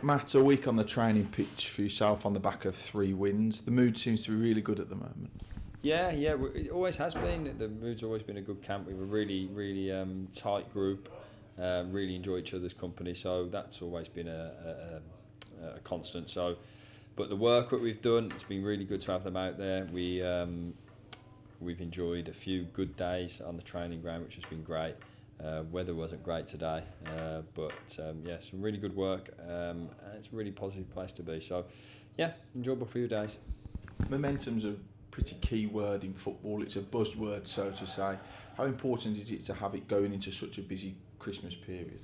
Matt, a week on the training pitch for yourself on the back of 3 wins. The mood seems to be really good at the moment. Yeah, it always has been. The mood's always been a good camp. We were really tight group. Really enjoy each other's company, so that's always been a constant. So, but the work that we've done, it's been really good to have them out there. We've enjoyed a few good days on the training ground, which has been great. Weather wasn't great today, but some really good work, and it's a really positive place to be. So, yeah, enjoyable few days. Momentum's a pretty key word in football. It's a buzzword, so to say. How important is it to have it going into such a busy Christmas period?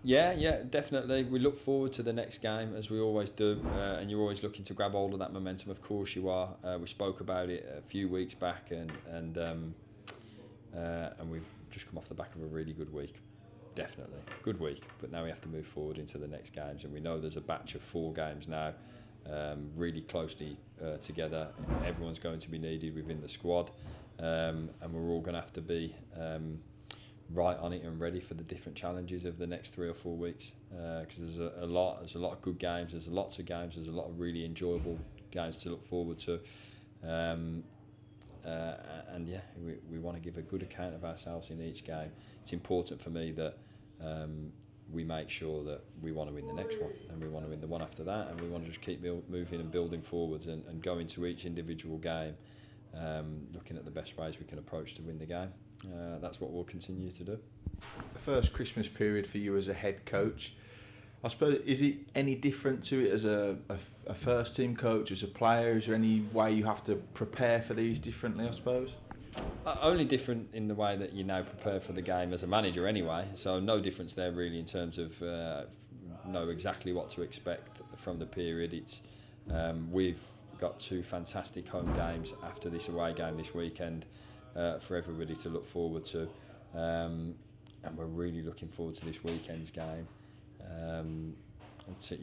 Yeah, definitely. We look forward to the next game, as we always do, and you're always looking to grab hold of that momentum. Of course you are. We spoke about it a few weeks back, and we've just come off the back of a really good week. Definitely good week, but now we have to move forward into the next games, and we know there's a batch of 4 games now, really closely together. Everyone's going to be needed within the squad, and we're all going to have to be right on it and ready for the different challenges of the next 3 or 4 weeks, because there's a lot of good games, there's lots of games, there's a lot of really enjoyable games to look forward to. We want to give a good account of ourselves in each game. It's important for me that we make sure that we want to win the next one, and we want to win the one after that, and we want to just keep moving and building forwards, and go into each individual game looking at the best ways we can approach to win the game. That's what we'll continue to do. The first Christmas period for you as a head coach, I suppose, is it any different to it as a first team coach, as a player? Is there any way you have to prepare for these differently, I suppose? Only different in the way that you now prepare for the game as a manager anyway, so no difference there really in terms of know exactly what to expect from the period. It's we've got 2 fantastic home games after this away game this weekend for everybody to look forward to, and we're really looking forward to this weekend's game. And to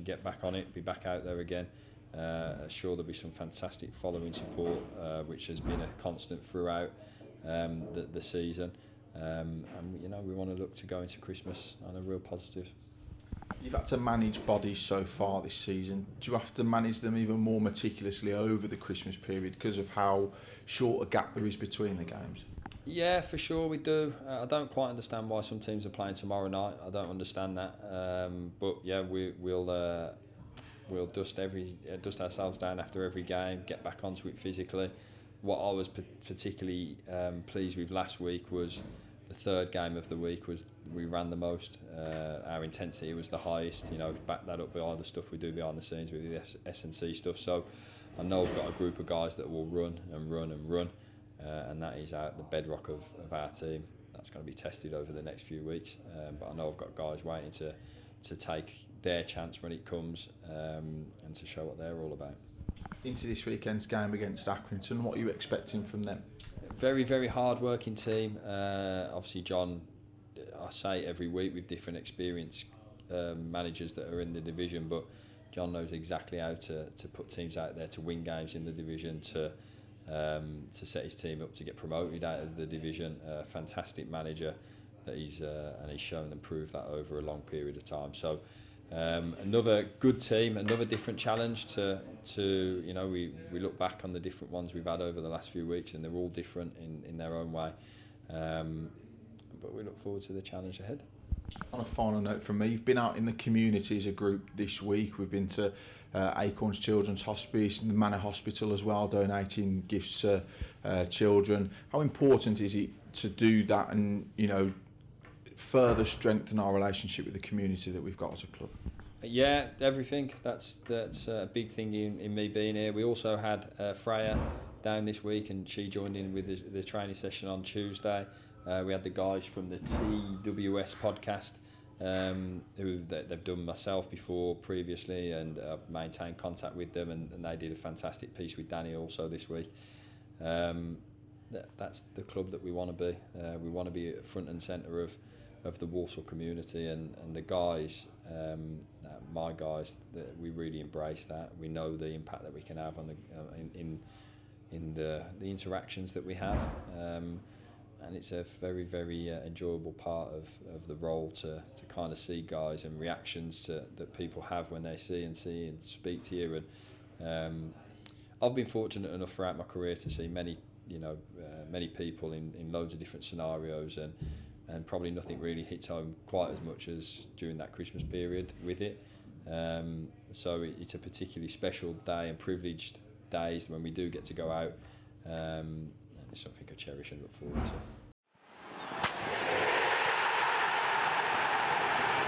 get back on it, be back out there again. Sure, there'll be some fantastic following support, which has been a constant throughout the season, and we want to look to go into Christmas on a real positive. You've had to manage bodies so far this season. Do you have to manage them even more meticulously over the Christmas period because of how short a gap there is between the games? Yeah, for sure we do. I don't quite understand why some teams are playing tomorrow night. I don't understand that. But yeah, we'll dust ourselves down after every game, get back onto it physically. What I was particularly pleased with last week was the 3rd game of the week was we ran the most. Our intensity was the highest. Back that up by all the stuff we do behind the scenes with the S&C stuff. So I know I've got a group of guys that will run and run and run. And that is the bedrock of our team. That's going to be tested over the next few weeks. But I know I've got guys waiting to take their chance when it comes, and to show what they're all about. Into this weekend's game against Accrington, what are you expecting from them? Very, very hard-working team. Obviously, John, I say every week with different experienced managers that are in the division, but John knows exactly how to put teams out there to win games in the division, to set his team up to get promoted out of the division. Fantastic manager that he's shown and proved that over a long period of time. So another good team, another different challenge to we look back on the different ones we've had over the last few weeks, and they're all different in their own way. But we look forward to the challenge ahead. On a final note from me, you've been out in the community as a group this week. We've been to Acorns Children's Hospice, the Manor Hospital as well, donating gifts to children. How important is it to do that and further strengthen our relationship with the community that we've got as a club? Yeah, everything. That's a big thing in me being here. We also had Freya down this week, and she joined in with the training session on Tuesday. We had the guys from the TWS podcast, who they've done myself before previously, and I've maintained contact with them, and they did a fantastic piece with Danny also this week. That's the club that we want to be. We want to be at front and centre of the Walsall community, and the guys, my guys, that we really embrace that. We know the impact that we can have on the in the interactions that we have. it's a very, very enjoyable part of the role to kind of see guys and reactions that people have when they see and speak to you. And I've been fortunate enough throughout my career to see many people in loads of different scenarios, and probably nothing really hits home quite as much as during that Christmas period with it. So it's a particularly special day and privileged days when we do get to go out. And it's something I cherish and look forward to.